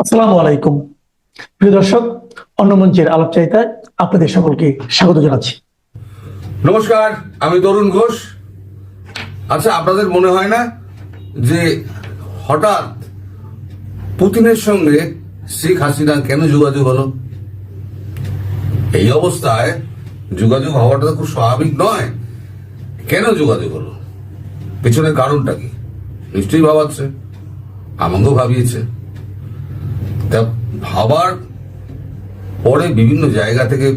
আসসালামু আলাইকুম। প্রিয় দর্শক, অন্য মঞ্চের আলাপচারিতায় আপনাদের সকলকে স্বাগত জানাচ্ছি। নমস্কার, আমি তরুণ ঘোষ। আচ্ছা, আপনাদের মনে হয় না যে হঠাৎ পুতিনের সঙ্গে শেখ হাসিনা কেন যোগাযোগ হলো? এই অবস্থায় যোগাযোগ হওয়াটা তো খুব স্বাভাবিক নয়। কেন যোগাযোগ হলো? পেছনের কারণটা কি? নিশ্চয়ই ভাবাচ্ছে, আমাকেও ভাবিয়েছে। তা ভাবার পরে বিভিন্ন জায়গা থেকে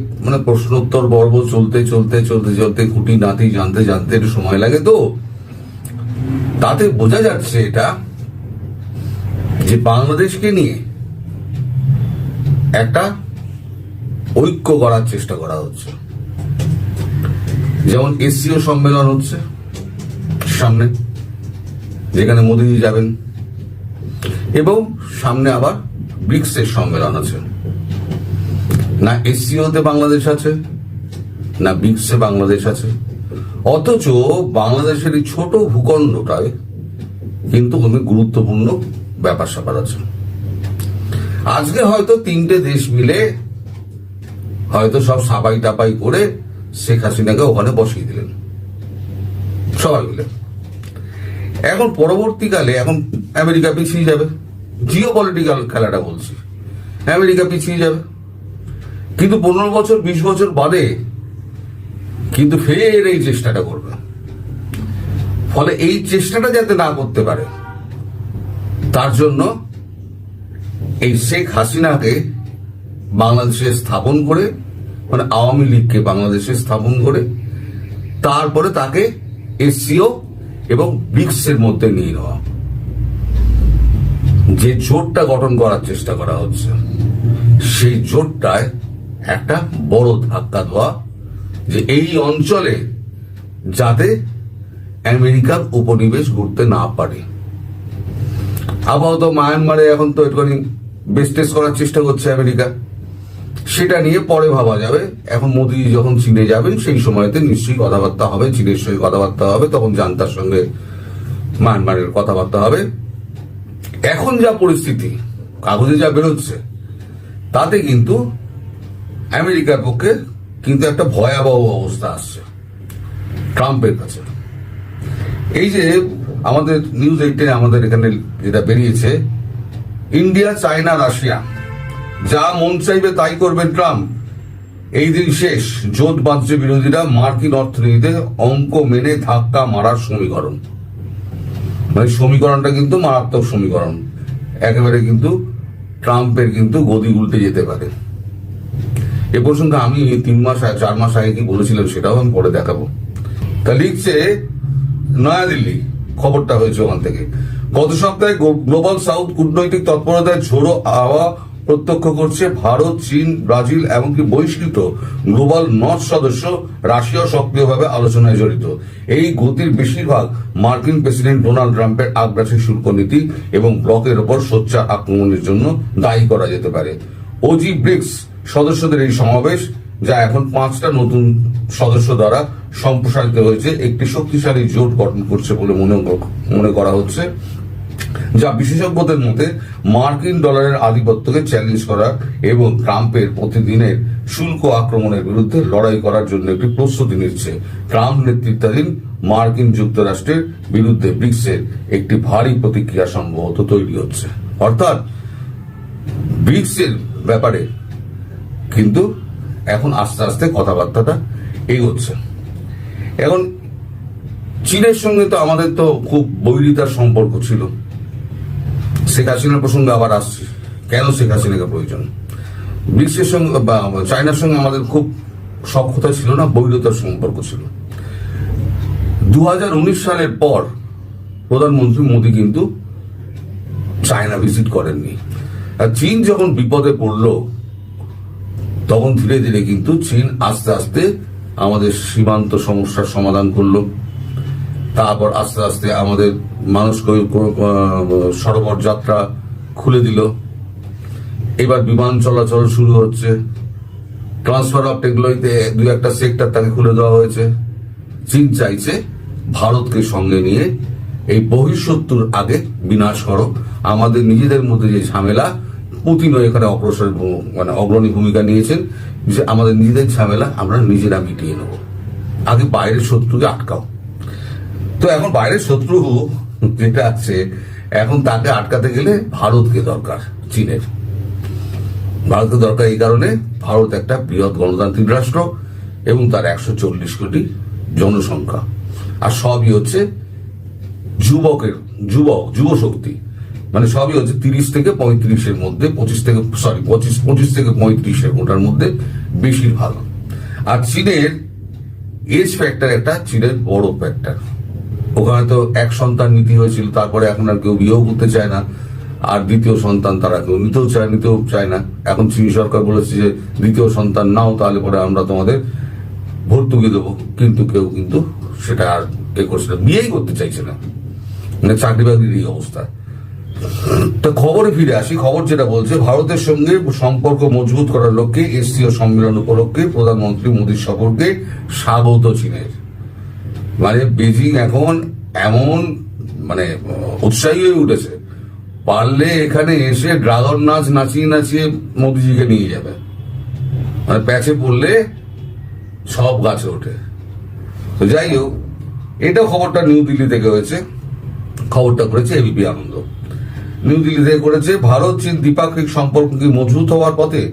প্রশ্নোত্তর পর্ব চলতে চলতে চলতে চলতে খুঁটিনাটি জানতে জানতে একটু সময় লাগে। তো তাতে বোঝা যাচ্ছে এটা যে বাংলাদেশকে নিয়ে একটা ঐক্য করার চেষ্টা করা হচ্ছে। যেমন এসসিও সম্মেলন হচ্ছে সামনে, যেখানে মোদিজি যাবেন, এবং সামনে আবার ব্রিক্সের সম্মেলন আছে। না এসসিওতে বাংলাদেশ আছে, না ব্রিক্সে বাংলাদেশ আছে, অথচ বাংলাদেশের এই ছোট ভূখণ্ডটায় কিন্তু অনেক গুরুত্বপূর্ণ ব্যাপার স্যাপার আছে। আজকে হয়তো তিনটে দেশ মিলে হয়তো সব সাপাই টাপাই করে শেখ হাসিনাকে ওখানে বসিয়ে দিলেন সবাই মিলে। এখন পরবর্তীকালে এখন আমেরিকা পিছিয়ে যাবে, জিও পলিটিক্যাল খেলাটা বলছি, আমেরিকা পিছিয়ে যাবে। কিন্তু 15 বছর 20 বছর বাদে কিন্তু ফের এই চেষ্টাটা করবে। ফলে এই চেষ্টাটা যাতে না করতে পারে তার জন্য এই শেখ হাসিনাকে বাংলাদেশে স্থাপন করে, আওয়ামী লীগকে বাংলাদেশে স্থাপন করে, তারপরে তাকে এসসিও এবং ব্রিক্সের মধ্যে নিয়ে নেওয়া, যে জোটটা গঠন করার চেষ্টা করা হচ্ছে, সেই জোটটায় একটা বড় ধাক্কা দেওয়া, যে এই অঞ্চলে যাতে আমেরিকার উপনিবেশ ঘুরতে না পারে। আপাতত মায়ানমারে এখন তো একটুখানি বেস্টেস করার চেষ্টা করছে আমেরিকা, সেটা নিয়ে পরে ভাবা যাবে। এখন মোদি যখন চীনে যাবেন সেই সময়তে নিশ্চয়ই কথাবার্তা হবে, চীনের সঙ্গে কথাবার্তা হবে, তখন জান্তার সঙ্গে মায়ানমারের কথাবার্তা হবে। এখন যা পরিস্থিতি, কাগজে যা বেরোচ্ছে, তাতে কিন্তু আমেরিকার পক্ষে কিন্তু একটা ভয়াবহ অবস্থা আসছে ট্রাম্পের কাছে। এই যে আমাদের নিউজ 8 আমাদের এখানে যেটা বেরিয়েছে, ইন্ডিয়া, চায়না, রাশিয়া যা মন চাইবে তাই করবেন ট্রাম্প, এই দিন শেষ, জোট বাঁধছে বিরোধীরা, মার্কিন অর্থনীতিতে অঙ্ক মেনে ধাক্কা মারার সমীকরণ। সমীকরণটা কিন্তু মারাত্মক সমীকরণ, একেবারে কিন্তু ট্রাম্পের কিন্তু গদি উল্টে যেতে পারে। এ প্রসঙ্গে আমি 4 মাস আগে কি বলেছিলাম সেটাও আমি পরে দেখাবো। তা লিখছে নয়াদিল্লি, খবরটা হয়েছে ওখান থেকে, গত সপ্তাহে গ্লোবাল সাউথ কূটনৈতিক তৎপরতায় ঝোড়ো হাওয়া প্রত্যক্ষ করছে ভারত, চীন, ব্রাজিল, এমনকি বহিষ্কৃত গ্লোবাল নর্থ সদস্য রাশিয়া সক্রিয়ভাবে আলোচনায় জড়িত। এই গতির বেশিরভাগ মার্কিন প্রেসিডেন্ট ডোনাল্ড ট্রাম্পের আগ্রাসী শুল্ক নীতি এবং ব্লকের ওপর সোচ্চার আক্রমণের জন্য দায়ী করা যেতে পারে। ওজি ব্রিক্স সদস্যদের এই সমাবেশ, যা এখন 5টা নতুন সদস্য দ্বারা সম্প্রসারিত হয়েছে, একটি শক্তিশালী জোট গঠন করছে বলে মনে করা হচ্ছে, যা বিশেষজ্ঞদের মতে মার্কিন ডলারের আধিপত্যকে চ্যালেঞ্জ করা এবং ট্রাম্পের প্রতিদিনের শুল্ক আক্রমণের বিরুদ্ধে লড়াই করার জন্য একটি প্রস্তুতি নিচ্ছে। ট্রাম্প নেতৃত্বাধীন মার্কিন যুক্তরাষ্ট্রের বিরুদ্ধে ব্রিক্সের একটি ভারী প্রতিক্রিয়া সম্ভবত তৈরি হচ্ছে। অর্থাৎ ব্রিক্সের ব্যাপারে কিন্তু এখন আস্তে আস্তে কথাবার্তাটা এগোচ্ছে। এখন চীনের সঙ্গে তো আমাদের তো খুব বৈরিতার সম্পর্ক ছিল। শেখ হাসিনার প্রসঙ্গে আবার আসছে, কেন শেখ হাসিনাকে প্রয়োজন? ব্রিক্সের সঙ্গে বা চায়নার সঙ্গে আমাদের খুব সখ্যতা ছিল না, বৈরিতার সম্পর্ক ছিল। 2019 সালের পর প্রধানমন্ত্রী মোদী কিন্তু চায়না ভিজিট করেননি। আর চীন যখন বিপদে পড়লো, তখন ধীরে ধীরে কিন্তু চীন আস্তে আস্তে আমাদের সীমান্ত সমস্যার সমাধান করলো। তারপর আস্তে আস্তে আমাদের মানুষ সরোবর যাত্রা খুলে দিল। এবার বিমান চলাচল শুরু হচ্ছে, ট্রান্সফার অফ টেকনোলজিতে 2-1টা সেক্টর তাকে খুলে দেওয়া হয়েছে। চীন চাইছে ভারতকে সঙ্গে নিয়ে এই বহিঃশত্রুর আগে বিনাশ করো, আমাদের নিজেদের মধ্যে যে ঝামেলা পুতিনও এখানে অগ্রসর মানে অগ্রণী ভূমিকা নিয়েছেন যে আমাদের নিজেদের ঝামেলা আমরা নিজেরা মিটিয়ে নেব, আগে বাইরের শত্রুকে আটকাও। তো এখন বাইরের শত্রু যেটা আছে, এখন তাকে আটকাতে গেলে ভারতকে দরকার, চীনের। ভারতের দরকার এই কারণে, ভারত একটা বৃহৎ গণতান্ত্রিক রাষ্ট্র এবং তার 140 কোটি জনসংখ্যা, আর সবই হচ্ছে যুব শক্তি, মানে সবই হচ্ছে 30 থেকে 35-এর মধ্যে, 25 থেকে 35-এর ওটার মধ্যে বেশিরভাগ। আর চীনের এজ ফ্যাক্টর একটা চীনের বড় ফ্যাক্টর। ওখানে তো এক সন্তান নীতি হয়েছিল, তারপরে এখন আর কেউ বিয়েও করতে চায় না, আর দ্বিতীয় সন্তান তারা কেউ নিতেও চায় না। এখন চীন সরকার বলেছে যে দ্বিতীয় সন্তান নাও, তাহলে পরে আমরা তোমাদের ভর্তুকি দেবো, কিন্তু কেউ কিন্তু সেটা আর করছে না, বিয়েই করতে চাইছে না, মানে চাকরি বাকরির এই অবস্থা। তো খবরে ফিরে আসি, খবর যেটা বলছে, ভারতের সঙ্গে সম্পর্ক মজবুত করার লক্ষ্যে এসসিও সম্মেলন উপলক্ষে প্রধানমন্ত্রী মোদীর সফরকে স্বাগত চীনের। মানে বেজিং এখন এমন মানে উৎসাহী হয়ে উঠেছে, পারলে এখানে এসে ড্রাগন নাচ নাচিয়ে মোদীজিকে নিয়ে যাবে, মানে প্যাচে পড়লে সব গাছে ওঠে। তো যাই হোক, এটা খবরটা নিউ দিল্লি থেকে হয়েছে, খবরটা করেছে এবিপি আনন্দ। নিউ দিল্লি থেকে করেছে, ভারত চীন দ্বিপাক্ষিক সম্পর্ক কি মজবুত হওয়ার পথে?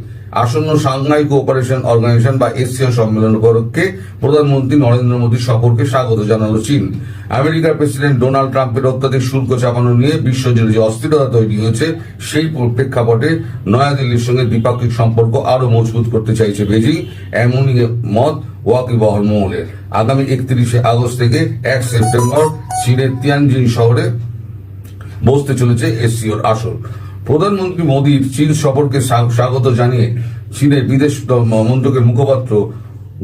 আসন্ন সাংহাই কোঅপারেশন অর্গানাইজেশন বা এসসিও সম্মেলন উপলক্ষে প্রধানমন্ত্রী নরেন্দ্র মোদীর সফরকে স্বাগত জানালো চীন। আমেরিকার প্রেসিডেন্ট ডোনাল্ড ট্রাম্পের অত্যাধিক শুল্ক চাপানো নিয়ে বিশ্বজুড়ে যে অস্থিরতা তৈরি হয়েছে, সেই প্রেক্ষাপটে নয়াদিল্লির সঙ্গে দ্বিপাক্ষিক সম্পর্ক আরো মজবুত করতে চাইছে বেজিং, এমনই মত ওয়াকিবহাল মহলের। আগামী 31 আগস্ট থেকে 1 সেপ্টেম্বর চীনের তিয়ানজিন শহরে বসতে চলেছে এসসিওর আসর। প্রধানমন্ত্রী মোদীর চীন সফরকে স্বাগত জানিয়ে চীনের বিদেশ মন্ত্রকের মুখপাত্র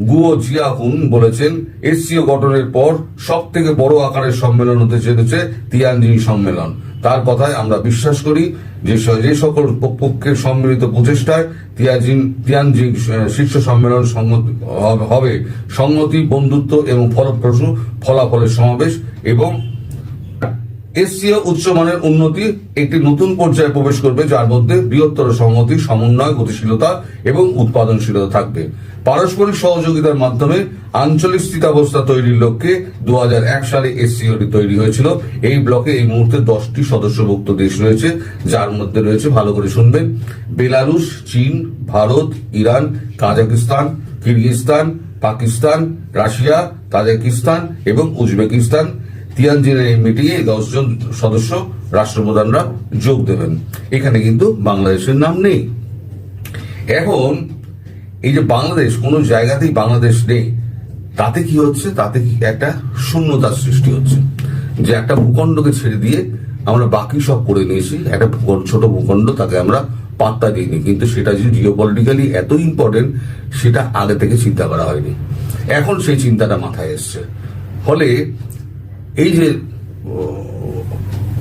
গুয়ো জিয়াহুন বলেছেন, এসসিও গঠনের পর সব থেকে বড় আকারের সম্মেলন হতে চলেছে তিয়ানজিন সম্মেলন। তার কথায় আমরা বিশ্বাস করি যে সকল পক্ষের সম্মিলিত প্রচেষ্টায় তিয়ানজিন শীর্ষ সম্মেলন হবে সংহতি, বন্ধুত্ব এবং ফলপ্রসূ ফলাফলের সমাবেশ, এবং এসসিও উচ্চমানের উন্নতি একটি নতুন পর্যায়ে প্রবেশ করবে, যার মধ্যে বৃহত্তর সংহতি, সমন্বয়, গতিশীলতা এবং উৎপাদনশীলতা থাকবে। পারস্পরিক সহযোগিতার মাধ্যমে আঞ্চলিক স্থিতাবস্থা তৈরির লক্ষ্যে 2001 সালে এসসিওটি তৈরি হয়েছিল। এই ব্লকে এই মুহূর্তে 10টি সদস্যভুক্ত দেশ রয়েছে, যার মধ্যে রয়েছে, ভালো করে শুনবেন, বেলারুশ, চীন, Bharat, Iran, Kazakhstan, Kyrgyzstan, Pakistan, Russia, Tajikistan এবং উজবেকিস্তান। তিয়ানজিনের এই মিটিংয়ে 10 জন সদস্য রাষ্ট্রপ্রধানরা যোগ দেবেন। এখানে কিন্তু বাংলাদেশের নাম নেই। এখন এই যে বাংলাদেশ, কোন জায়গাতেই বাংলাদেশ নেই, তাতে কি হচ্ছে? তাতে কি একটা শূন্যতার সৃষ্টি হচ্ছে, যে একটা ভূখণ্ডকে ছেড়ে দিয়ে আমরা বাকি সব করে নিয়েছি। একটা ছোট ভূখণ্ড, তাকে আমরা পাত্তা দিইনি, কিন্তু সেটা যে জিওপলিটিক্যালি এত ইম্পর্টেন্ট, সেটা আগে থেকে চিন্তা করা হয়নি। এখন সেই চিন্তাটা মাথায় এসছে। ফলে এই যে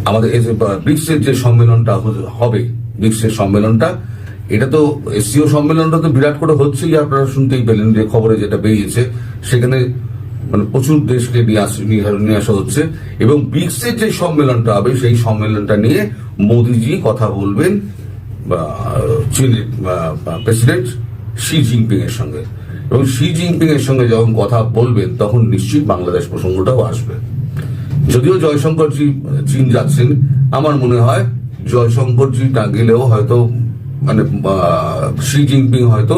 আমাদের এই যে ব্রিক্সের যে সম্মেলনটা হবে, ব্রিক্সের সম্মেলনটা, এটা তো এসসিও সম্মেলনটা তো বিরাট করে হচ্ছেই, আপনারা শুনতেই পেলেন যে খবরে যেটা বেরিয়েছে, সেখানে মানে প্রচুর দেশকে নিয়ে আসা হচ্ছে। এবং ব্রিক্সের যে সম্মেলনটা হবে, সেই সম্মেলনটা নিয়ে মোদিজি কথা বলবেন চীনের প্রেসিডেন্ট শি জিনপিং এর সঙ্গে, এবং শি জিনপিং এর সঙ্গে যখন কথা বলবেন, তখন নিশ্চিত বাংলাদেশ প্রসঙ্গটাও আসবে। যদিও জয়শঙ্করজি চীন যাচ্ছেন, আমার মনে হয় জয়শঙ্করজি না গেলেও হয়তো মানে শি জিনপিং হয়তো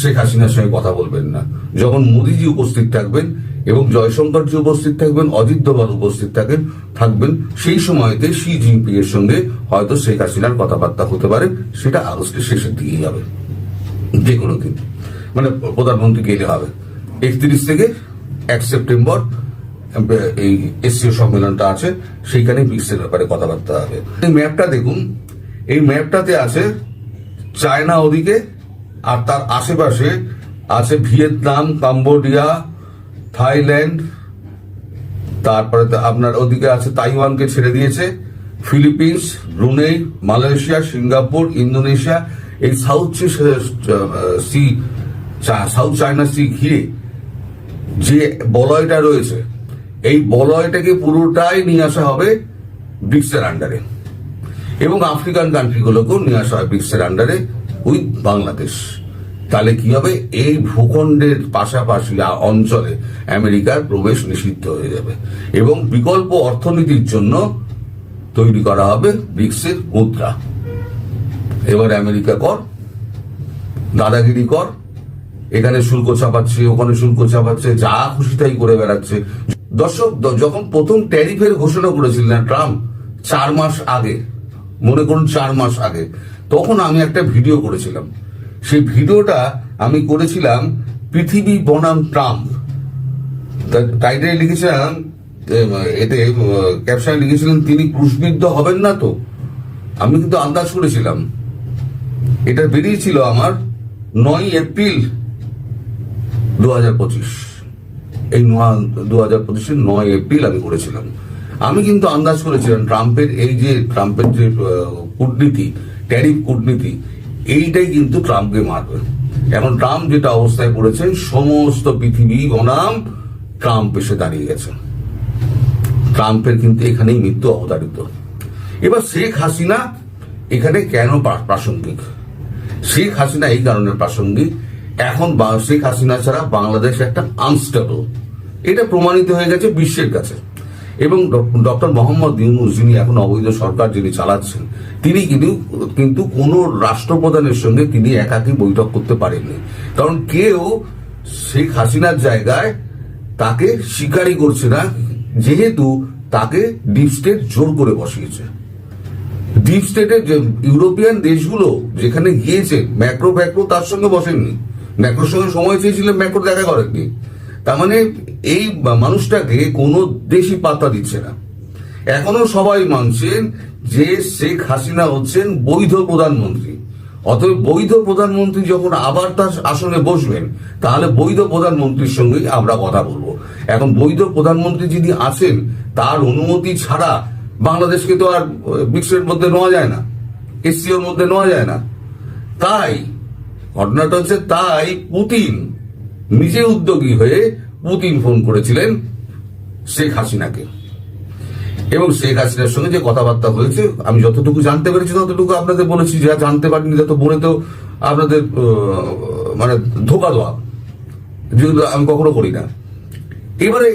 শেখ হাসিনার সঙ্গে কথা বলবেন না। যখন মোদিজি উপস্থিত থাকবেন এবং জয়শঙ্করজি উপস্থিত থাকবেন, অজিত দোভাল উপস্থিত থাকবেন, সেই সময়তে শি জিনপিং এর সঙ্গে হয়তো শেখ হাসিনার কথাবার্তা হতে পারে। সেটা আগস্টের শেষের দিকেই হবে, যে কোনো দিন, মানে প্রধানমন্ত্রী গেলে হবে। 31 থেকে 1 সেপ্টেম্বর এই এসসিও সম্মেলনটা আছে, সেইখানে ব্রিক্সের ব্যাপারে কথাবার্তা হবে। এই ম্যাপটা দেখুন, এই ম্যাপটাতে আছে চায়না ওদিকে, আর তার আশেপাশে আছে ভিয়েতনাম, কম্বোডিয়া, থাইল্যান্ড, তারপরে আপনার ওদিকে আছে তাইওয়ানকে ছেড়ে দিয়েছে, Philippines, Brunei, Malaysia, Singapore, Indonesia. এই সাউথ চায়না সি ঘিরে যে বলয়টা রয়েছে, এই বলয়টাকে পুরোটাই নিয়ে আসা হবে ব্রিক্সের আন্ডারে। এবং আফ্রিকান কান্ট্রিগুলোকেও নিয়ে আসা হয় ব্রিক্সের আন্ডারে উইথ বাংলাদেশ। তাহলে কি হবে, এই ভূখণ্ডের পাশাপাশি অঞ্চলে আমেরিকার প্রবেশ নিষিদ্ধ হয়ে যাবে এবং বিকল্প অর্থনীতির জন্য তৈরি করা হবে ব্রিক্সের মুদ্রা। এবার আমেরিকা কর, দাদাগিরি কর, এখানে শুল্ক চাপাচ্ছে, ওখানে শুল্ক চাপাচ্ছে, যা খুশি তাই করে বেড়াচ্ছে। দর্শক, যখন প্রথম ট্যারিফের ঘোষণা করেছিলেন ট্রাম্প 4 মাস আগে, মনে করুন 4 মাস আগে, তখন আমি একটা ভিডিও করেছিলাম। সেই ভিডিওটা আমি করেছিলাম পৃথিবী বনাম ট্রাম্প। টাইটেলে লিখেছিলাম, এতে ক্যাপশনে লিখেছিলেন তিনি ক্রুশবিদ্ধ হবেন না তো। আমি কিন্তু আন্দাজ করেছিলাম। এটা বেরিয়েছিল আমার 9 এপ্রিল 2025। এই 2025-এর 9 এপ্রিল আমি করেছিলাম। আমি কিন্তু আন্দাজ করেছিলাম ট্রাম্পের যে কূটনীতি, ট্যারিফ কূটনীতি, এইটাই কিন্তু ট্রাম্পকে মারবে। এখন ট্রাম্প যেটা অবস্থায় পড়েছেন, সমস্ত পৃথিবী বনাম ট্রাম্প এসে দাঁড়িয়ে গেছে। ট্রাম্পের কিন্তু এখানেই মৃত্যু অবধারিত। এবার শেখ হাসিনা এখানে কেন প্রাসঙ্গিক? শেখ হাসিনা এই কারণে প্রাসঙ্গিক, এখন শেখ হাসিনা ছাড়া বাংলাদেশ একটা আনস্টেবল, এটা প্রমাণিত হয়ে গেছে বিশ্বের কাছে। এবং ডক্টর মোহাম্মদ ইউনূস, যিনি এখন অবৈধ সরকার যিনি চালাচ্ছেন, তিনি কিন্তু কোন রাষ্ট্রপ্রধানের সঙ্গে তিনি একাকী বৈঠক করতে পারেননি। কারণ কেউ শেখ হাসিনার জায়গায় তাকে স্বীকারই করছে না, যেহেতু তাকে ডিপ স্টেট জোর করে বসিয়েছে। ডিপ স্টেটের যে ইউরোপিয়ান দেশগুলো যেখানে গিয়েছে, ম্যাক্রো তার সঙ্গে বসেননি। ম্যাক্রোর সঙ্গে সময় চেয়েছিলেন, ম্যাক্রো দেখা করেননি। তার মানে এই মানুষটাকে কোনো দেশই পাত্তা দিচ্ছে না। এখনো সবাই মানছেন যে শেখ হাসিনা হচ্ছেন বৈধ প্রধানমন্ত্রী। অতএব বৈধ প্রধানমন্ত্রী যখন আবার তার আসনে বসবেন, তাহলে বৈধ প্রধানমন্ত্রীর সঙ্গেই আমরা কথা বলবো। এখন বৈধ প্রধানমন্ত্রী যিনি আছেন, তার অনুমতি ছাড়া বাংলাদেশকে তো আর ব্রিক্সের মধ্যে নেওয়া যায় না, এসসিওর মধ্যে নেওয়া যায় না। তাই ঘটনাটা হচ্ছে, তাই পুতিন নিজে উদ্যোগী হয়ে পুতিন ফোন করেছিলেন শেখ হাসিনাকে, এবং শেখ হাসিনার সঙ্গে যে কথাবার্তা হয়েছে আমি যতটুকু জানতে পেরেছি ততটুকু আপনাদের বলেছি। যা জানতে পারিনি যত বলে তো আপনাদের মানে ধোকা দেওয়া, যেগুলো আমি কখনো করি না। এবারে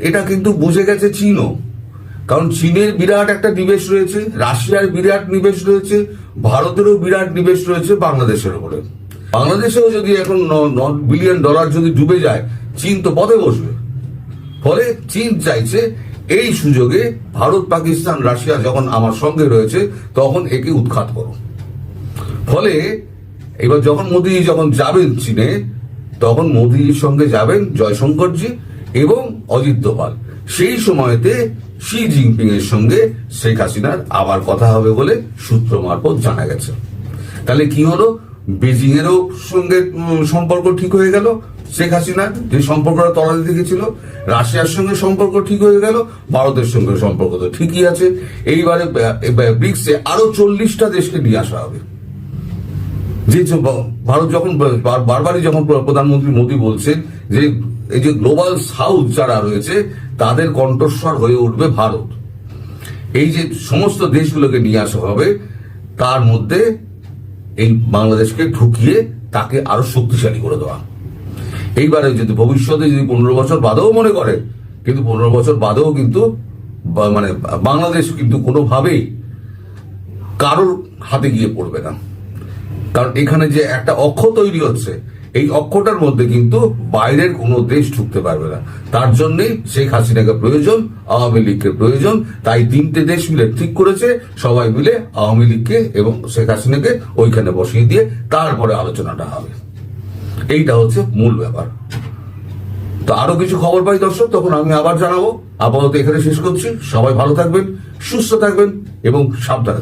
এটা কিন্তু বুঝে গেছে চীনও, কারণ চীনের বিরাট একটা নিবেশ রয়েছে, রাশিয়ার বিরাট নিবেশ রয়েছে, ভারতেরও বিরাট নিবেশ রয়েছে বাংলাদেশের উপরে। বাংলাদেশেও যদি এখন $9 বিলিয়ন যদি ডুবে যায়, চীন তো পথে বসবে। ফলে চীন চাইছে এই সুযোগে ভারত, পাকিস্তান, রাশিয়া যখন আমার সঙ্গে রয়েছে, তখন একে উৎখাত করো। ফলে এবার মোদী যখন যাবেন চীনে, তখন মোদীর সঙ্গে যাবেন জয়শঙ্করজি এবং অজিত দোভাল। সেই সময়তে শি জিনপিং এর সঙ্গে শেখ হাসিনার আবার কথা হবে বলে সূত্র মারফত জানা গেছে। তাহলে কি হলো, বেজিং এরও সঙ্গে সম্পর্ক ঠিক হয়ে গেল শেখ হাসিনার, যে সম্পর্কটা তলানিতে গেছিল। রাশিয়ার সঙ্গে সম্পর্ক ঠিক হয়ে গেল, ভারতের সঙ্গে সম্পর্ক তো ঠিকই আছে। এইবারে ব্রিক্সে আরো 40টা দেশকে নিয়ে আসা হবে। যে ভারত যখন বারবারই যখন প্রধানমন্ত্রী মোদী বলছেন যে এই যে গ্লোবাল সাউথ যারা রয়েছে, তাদের কণ্ঠস্বর হয়ে উঠবে ভারত। এই যে সমস্ত দেশগুলোকে নিয়ে আসা হবে, তার মধ্যে এই বাংলাদেশকে ঢুকিয়ে তাকে আরো শক্তিশালী করে দেওয়া। এইবারে যদি ভবিষ্যতে যদি 15 বছর বাদেও মনে করে, কিন্তু 15 বছর বাদেও কিন্তু মানে বাংলাদেশ কিন্তু কোনোভাবেই কারোর হাতে গিয়ে পড়বে না। কারণ এখানে যে একটা অক্ষ তৈরি হচ্ছে, এই অক্ষটার মধ্যে কিন্তু বাইরের কোনো দেশ ঢুকতে পারবে না। তার জন্যই শেখ হাসিনাকে প্রয়োজন, আওয়ামী লীগকে প্রয়োজন। তাই 3টে দেশ মিলে ঠিক করেছে, সবাই মিলে আওয়ামী লীগকে এবং শেখ হাসিনাকে ওইখানে বসিয়ে দিয়ে তারপরে আলোচনাটা হবে। এইটা হচ্ছে মূল ব্যাপার। তো আরো কিছু খবর পাই দর্শক, তখন আমি আবার জানাবো। আপাতত এখানে শেষ করছি। সবাই ভালো থাকবেন, সুস্থ থাকবেন এবং সাবধানে।